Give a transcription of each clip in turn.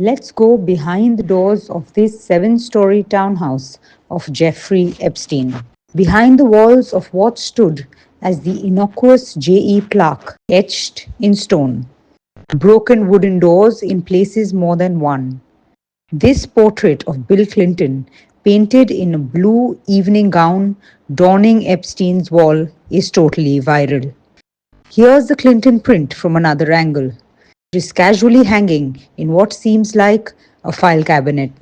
Let's go behind the doors of this 7-story townhouse of Jeffrey Epstein. Behind the walls of what stood as the innocuous JE plaque etched in stone. Broken wooden doors in places more than one. This portrait of Bill Clinton, painted in a blue evening gown, donning Epstein's wall, is totally viral. Here's the Clinton print from another angle. It is casually hanging in what seems like a file cabinet.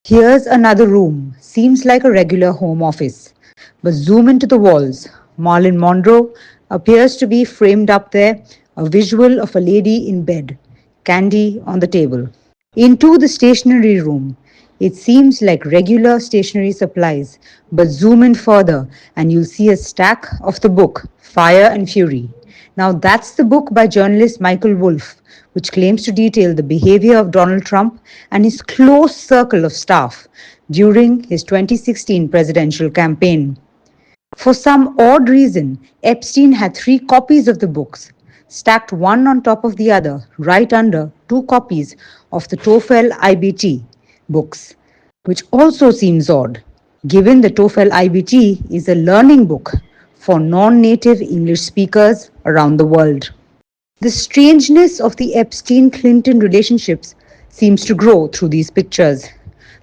Here's another room, seems like a regular home office. But zoom into the walls. Marilyn Monroe appears to be framed up there, a visual of a lady in bed, candy on the table. Into the stationery room. It seems like regular stationery supplies, but zoom in further and you'll see a stack of the book, Fire and Fury. Now that's the book by journalist Michael Wolff, which claims to detail the behavior of Donald Trump and his close circle of staff during his 2016 presidential campaign. For some odd reason, Epstein had 3 copies of the books, stacked one on top of the other, right under 2 copies of the TOEFL IBT books, which also seems odd, given the TOEFL IBT is a learning book for non-native English speakers around the world. The strangeness of the Epstein-Clinton relationships seems to grow through these pictures.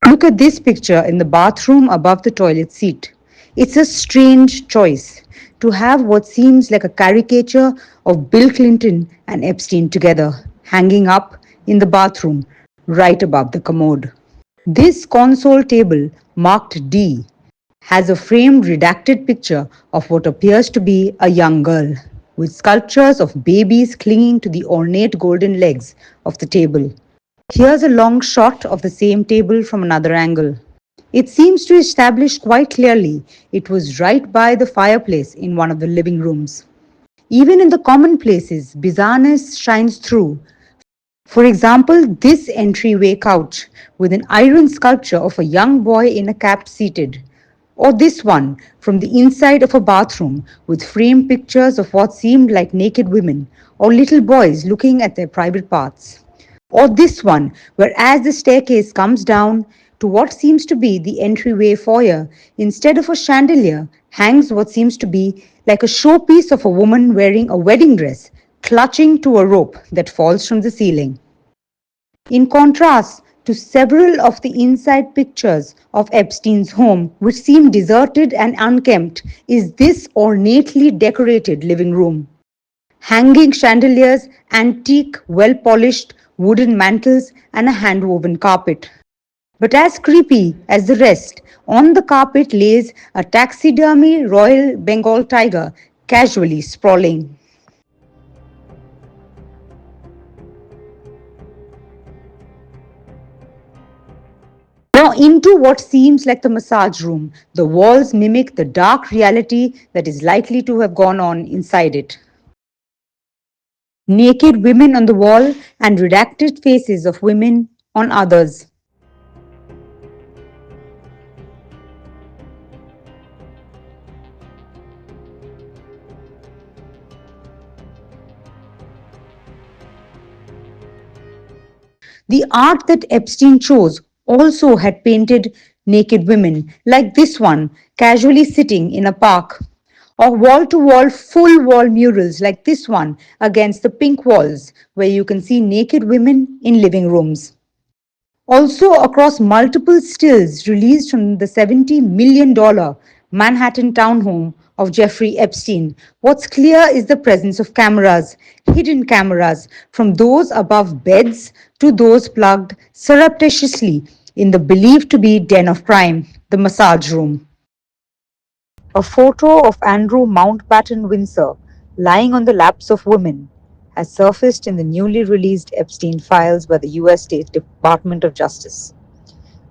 Look at this picture in the bathroom above the toilet seat. It's a strange choice to have what seems like a caricature of Bill Clinton and Epstein together, hanging up in the bathroom right above the commode. This console table, marked D, has a framed redacted picture of what appears to be a young girl, with sculptures of babies clinging to the ornate golden legs of the table. Here's a long shot of the same table from another angle. It seems to establish quite clearly it was right by the fireplace in one of the living rooms. Even in the commonplaces, bizarreness shines through. For example, this entryway couch with an iron sculpture of a young boy in a cap seated. Or this one from the inside of a bathroom with framed pictures of what seemed like naked women or little boys looking at their private parts. Or this one where as the staircase comes down to what seems to be the entryway foyer, instead of a chandelier hangs what seems to be like a showpiece of a woman wearing a wedding dress, clutching to a rope that falls from the ceiling. In contrast to several of the inside pictures of Epstein's home, which seem deserted and unkempt, is this ornately decorated living room. Hanging chandeliers, antique, well-polished wooden mantels, and a hand-woven carpet. But as creepy as the rest, on the carpet lays a taxidermy Royal Bengal tiger, casually sprawling. Now into what seems like the massage room. The walls mimic the dark reality that is likely to have gone on inside it. Naked women on the wall and redacted faces of women on others. The art that Epstein chose also had painted naked women, like this one, casually sitting in a park. Or wall-to-wall, full-wall murals like this one against the pink walls, where you can see naked women in living rooms. Also across multiple stills released from the $70 million Manhattan townhome of Jeffrey Epstein, what's clear is the presence of cameras, hidden cameras, from those above beds to those plugged surreptitiously in the believed to be den of crime, the massage room. A photo of Andrew Mountbatten Windsor lying on the laps of women has surfaced in the newly released Epstein files by the US State Department of Justice.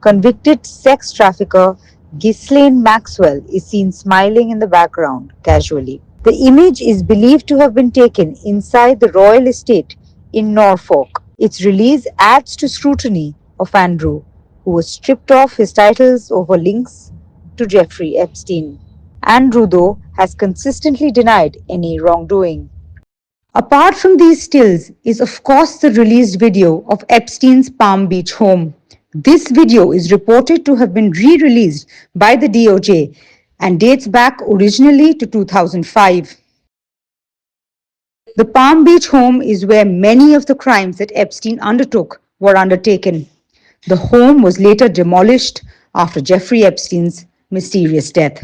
Convicted sex trafficker Ghislaine Maxwell is seen smiling in the background casually. The image is believed to have been taken inside the royal estate in Norfolk. Its release adds to scrutiny of Andrew, who was stripped of his titles over links to Jeffrey Epstein. Andrew, though, has consistently denied any wrongdoing. Apart from these stills is of course the released video of Epstein's Palm Beach home. This video is reported to have been re-released by the DOJ and dates back originally to 2005. The Palm Beach home is where many of the crimes that Epstein undertook were undertaken. The home was later demolished after Jeffrey Epstein's mysterious death.